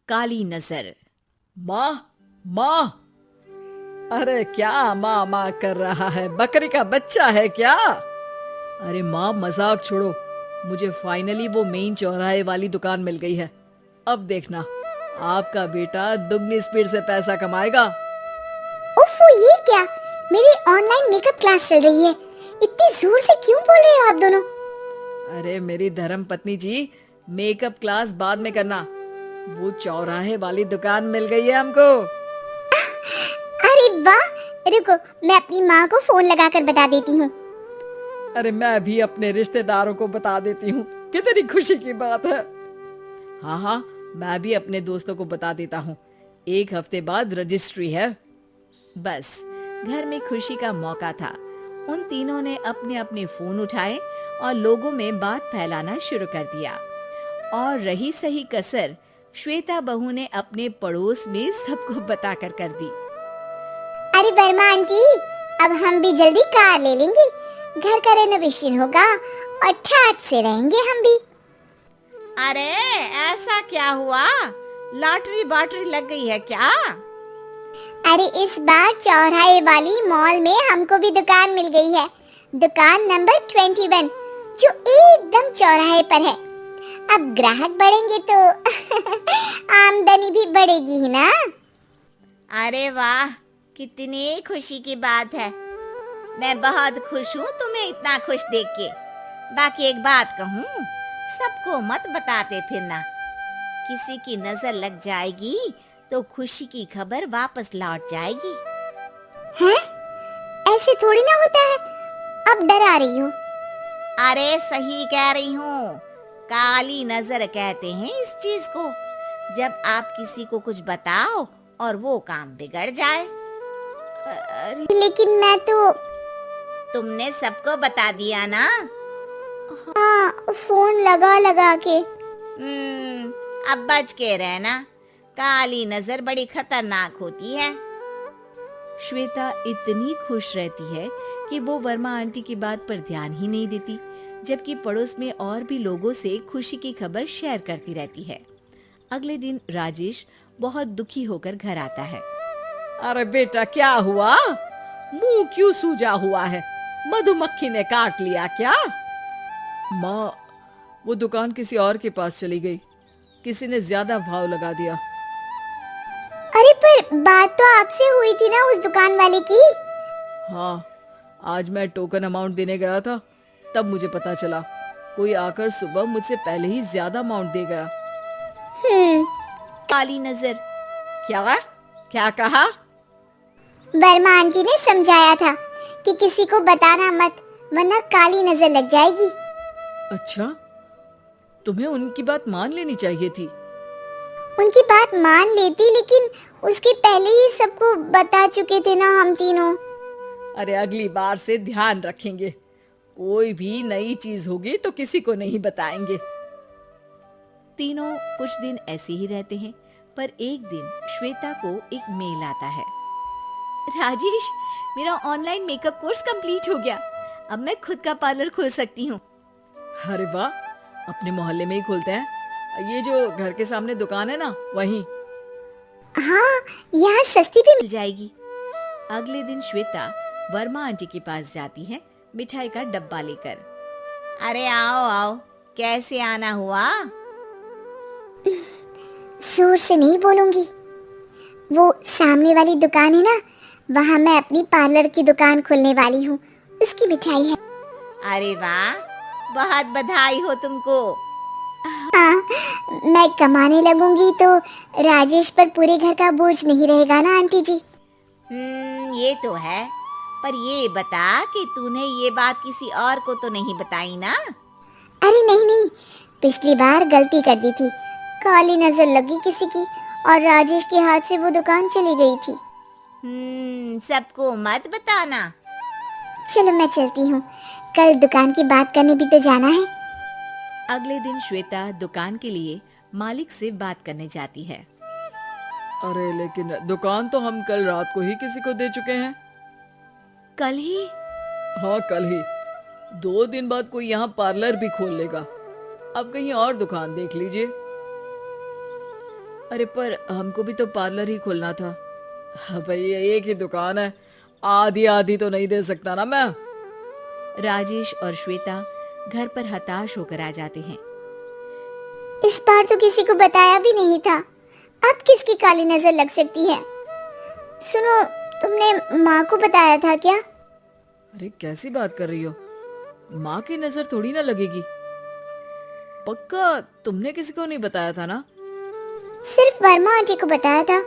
काली नजर। माँ, माँ। अरे क्या माँ माँ कर रहा है? बकरी का बच्चा है क्या? अरे माँ, मजाक छोड़ो। मुझे फाइनली वो मेन चौराहे वाली दुकान मिल गई है। अब देखना, आपका बेटा दुगनी स्पीड से पैसा कमाएगा। ओफो, ये क्या? मेरी ऑनलाइन मेकअप क्लास चल रही है। इतनी जोर से क्यों बोल रहे हो आप दोनों? अरे मेरी धर्म पत्नी जी, मेकअप क्लास बाद में करना। वो चौराहे वाली दुकान मिल गई है हमको। अरे वाह! रुको, मैं अपनी माँ को फोन लगाकर बता देती हूँ। अरे मैं भी अपने रिश्तेदारों को बता देती हूँ। कितनी खुशी की बात है। हाँ हाँ, मैं भी अपने दोस्तों को बता देता हूँ। 1 हफ्ते बाद रजिस्ट्री है। बस घर में खुशी का मौका था। उन तीनों ने अपने अपने फोन उठाए और लोगों में बात फैलाना शुरू कर दिया। और रही सही कसर श्वेता बहू ने अपने पड़ोस में सबको बताकर कर दी। अरे वर्मा आंटी, अब हम भी जल्दी कार ले लेंगे। घर का रेनोवेशन होगा और ठाट से रहेंगे हम भी। अरे ऐसा क्या हुआ? लॉटरी बाटरी लग गई है क्या? अरे इस बार चौराहे वाली मॉल में हमको भी दुकान मिल गई है। दुकान नंबर 21, जो एकदम चौराहे पर है। अब ग्राहक बढ़ेंगे तो आमदनी भी बढ़ेगी ही ना। अरे वाह, कितनी खुशी की बात है। मैं बहुत खुश हूँ तुम्हें इतना खुश देख के। बाकी एक बात कहूँ, सबको मत बताते फिरना। किसी की नजर लग जाएगी तो खुशी की खबर वापस लौट जाएगी। हैं? ऐसे थोड़ी ना होता है। अब डरा रही हूँ। अरे सही कह रही हूँ, काली नजर कहते हैं इस चीज को। जब आप किसी को कुछ बताओ और वो काम बिगड़ जाए। अरे लेकिन मैं तो तुमने सबको बता दिया ना। फोन लगा लगा के। अब बच के रहना। काली नजर बड़ी खतरनाक होती है। श्वेता इतनी खुश रहती है कि वो वर्मा आंटी की बात पर ध्यान ही नहीं देती, जबकि पड़ोस में और भी लोगों से खुशी की खबर शेयर करती रहती है। अगले दिन राजेश बहुत दुखी होकर घर आता है। अरे बेटा, क्या हुआ? मुंह क्यों सूजा हुआ है? मधुमक्खी ने काट लिया क्या? माँ, वो दुकान किसी और के पास चली गई। किसी ने ज्यादा भाव लगा दिया। अरे पर बात तो आपसे हुई थी ना उस दुकान वाले की। हाँ, आज मैं टोकन अमाउंट देने गया था, तब मुझे पता चला। कोई आकर सुबह मुझसे पहले ही ज्यादा अमाउंट दे गया। हम्म काली नजर। क्या? क्या कहा? वर्मा आंटी ने समझाया था कि किसी को बताना मत, वरना काली नजर लग जाएगी। अच्छा, तुम्हें उनकी बात मान लेनी चाहिए थी। उनकी बात मान लेती, लेकिन उसके पहले ही सबको बता चुके थे ना हम तीनों। अरे अगली बार से ध्यान रखेंगे। कोई भी नई चीज होगी तो किसी को नहीं बताएंगे। तीनों कुछ दिन ऐसे ही रहते हैं, पर एक दिन श्वेता को एक मेल आता है। राजेश, मेरा ऑनलाइन मेकअप कोर्स कंप्लीट हो गया। अब मैं खुद का पार्लर खोल सकती हूँ। अरे वाह, अपने मोहल्ले में ही खोलते हैं। ये जो घर के सामने दुकान है ना, वहीं। हाँ, यहाँ सस्ती भी मिल जाएगी। अगले दिन श्वेता वर्मा आंटी के पास जाती है मिठाई का डब्बा लेकर। अरे आओ आओ, कैसे आना हुआ? जोर से नहीं बोलूंगी। वो सामने वाली दुकान है ना, वहाँ मैं अपनी पार्लर की दुकान खोलने वाली हूँ। उसकी मिठाई है। अरे वाह, बहुत बधाई हो तुमको। हाँ, मैं कमाने लगूंगी तो राजेश पर पूरे घर का बोझ नहीं रहेगा ना आंटी जी। ये तो है। पर ये बता कि तूने ये बात किसी और को तो नहीं बताई ना? अरे नहीं नहीं, पिछली बार गलती कर दी थी। काली नजर लगी किसी की और राजेश के हाथ से वो दुकान चली गई थी। सबको मत बताना। चलो मैं चलती हूँ, कल दुकान की बात करने भी तो जाना है। अगले दिन श्वेता दुकान के लिए मालिक से बात करने जाती है। अरे लेकिन दुकान तो हम कल रात को ही किसी को दे चुके हैं। कल ही? हाँ, कल ही। 2 दिन बाद कोई यहाँ पार्लर भी खोल लेगा। अब कहीं और दुकान देख लीजिए। अरे पर हमको भी तो पार्लर ही खोलना था। हाँ भाई, एक ही दुकान है, आधी आधी तो नहीं दे सकता ना मैं। राजेश और श्वेता घर पर हताश होकर आ जाते हैं। इस बार तो किसी को बताया भी नहीं था, अब किसकी काली नजर लग सकती है? सुनो, तुमने माँ को बताया था क्या? अरे कैसी बात कर रही हो, माँ की नजर थोड़ी ना लगेगी। पक्का तुमने किसी को नहीं बताया था ना? सिर्फ वर्मा आंटी को बताया था,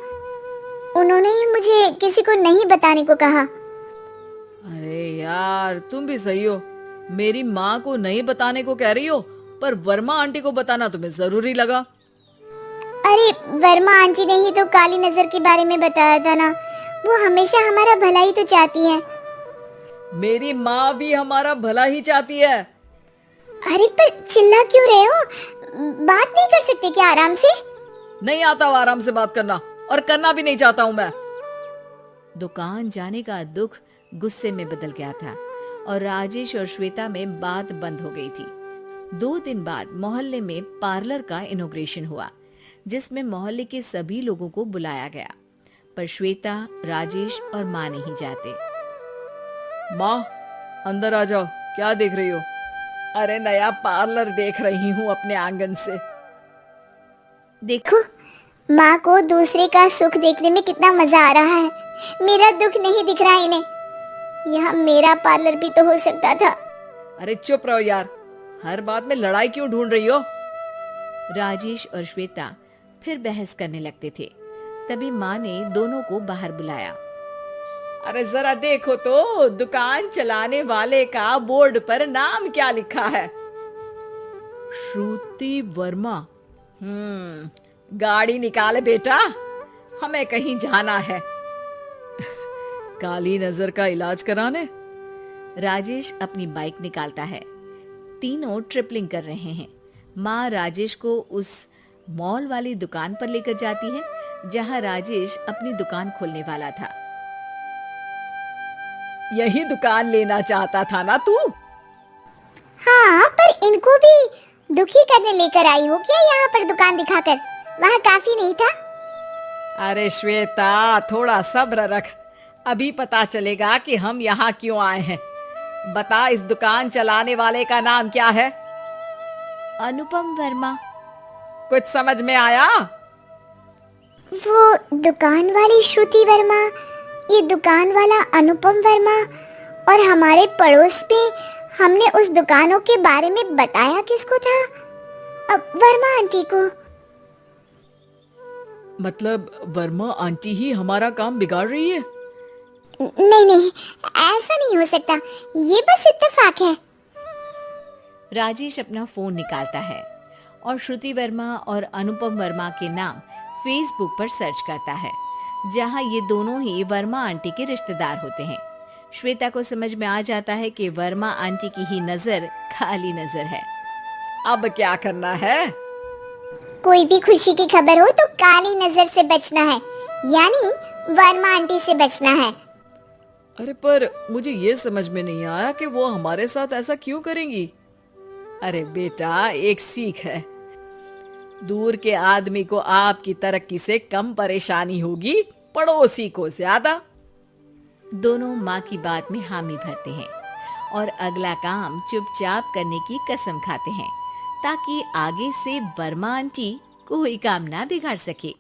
उन्होंने ही मुझे किसी को नहीं बताने को कहा। अरे यार, तुम भी सही हो, मेरी माँ को नहीं बताने को कह रही हो, पर वर्मा आंटी को बताना तुम्हें जरूरी लगा। अरे वर्मा आंटी ने ही तो काली नजर के बारे में बताया था ना, वो हमेशा हमारा भला ही तो चाहती है। मेरी माँ भी हमारा भला ही चाहती है। अरे पर चिल्ला क्यों रहे हो? बात नहीं कर सकते क्या आराम से? नहीं आता वो आराम से बात करना, और करना भी नहीं चाहता हूँ मैं। दुकान जाने का दुख गुस्से में बदल गया था और राजेश और श्वेता में बात बंद हो गई थी। 2 दिन बाद मोहल्ले में पार्लर का इनॉग्रेशन हुआ, जिसमें मोहल्ले के सभी लोगों को बुलाया गया, पर श्वेता, राजेश और माँ नहीं जाते। माँ, अंदर आ जाओ, क्या देख रही हो? अरे नया पार्लर देख रही हूँ अपने आंगन से। देखो, माँ को दूसरे का सुख देखने में कितना मजा आ रहा है, मेरा दुख नहीं दिख रहा इन्हें। यह मेरा पार्लर भी तो हो सकता था। अरे चुप रहो यार, हर बात में लड़ाई क्यों ढूंढ रही हो? राजेश और श्वेता फिर बहस करने लगते थे। तभी माँ ने दोनों को बाहर बुलाया। अरे जरा देखो तो, दुकान चलाने वाले का बोर्ड पर नाम क्या लिखा है? श्रुति वर्मा। गाड़ी निकाले बेटा, हमें कहीं जाना है। काली नजर का इलाज कराने। राजेश अपनी बाइक निकालता है। तीनों ट्रिपलिंग कर रहे हैं। माँ राजेश को उस मॉल वाली दुकान पर लेकर जाती है जहाँ राजेश अपनी दुकान खोलने वाला था। यही दुकान लेना चाहता था ना तू? हाँ, पर इनको भी दुखी करने लेकर आई हो क्या यहाँ पर दुकान दिखाकर? वहाँ काफी नहीं था? अरे श्वेता, थोड़ा सब्र रख, अभी पता चलेगा कि हम यहाँ क्यों आए हैं। बता, इस दुकान चलाने वाले का नाम क्या है? अनुपम वर्मा। कुछ समझ में आया? वो दुकान वाली श्रुति वर्मा, ये दुकान वाला अनुपम वर्मा, और हमारे पड़ोस में हमने उस दुकानों के बारे में बताया किसको था? अब वर्मा आंटी को। मतलब वर्मा आंटी ही हमारा काम बिगाड़ रही है? नहीं नहीं, ऐसा नहीं हो सकता, ये बस इत्तेफाक है। राजेश अपना फोन निकालता है और श्रुति वर्मा और अनुपम वर्मा के नाम फेसबुक पर सर्च करता है, जहां ये दोनों ही वर्मा आंटी के रिश्तेदार होते हैं। श्वेता को समझ में आ जाता है कि वर्मा आंटी की ही नजर काली नजर है। अब क्या करना है? कोई भी खुशी की खबर हो तो काली नजर से बचना है, यानी वर्मा आंटी से बचना है। अरे पर मुझे ये समझ में नहीं आया कि वो हमारे साथ ऐसा क्यों करेंगी। अरे बेटा, एक सीख है, दूर के आदमी को आपकी तरक्की से कम परेशानी होगी, पड़ोसी को ज्यादा। दोनों माँ की बात में हामी भरते हैं और अगला काम चुपचाप करने की कसम खाते हैं, ताकि आगे से वर्मा आंटी कोई काम ना बिगाड़ सके।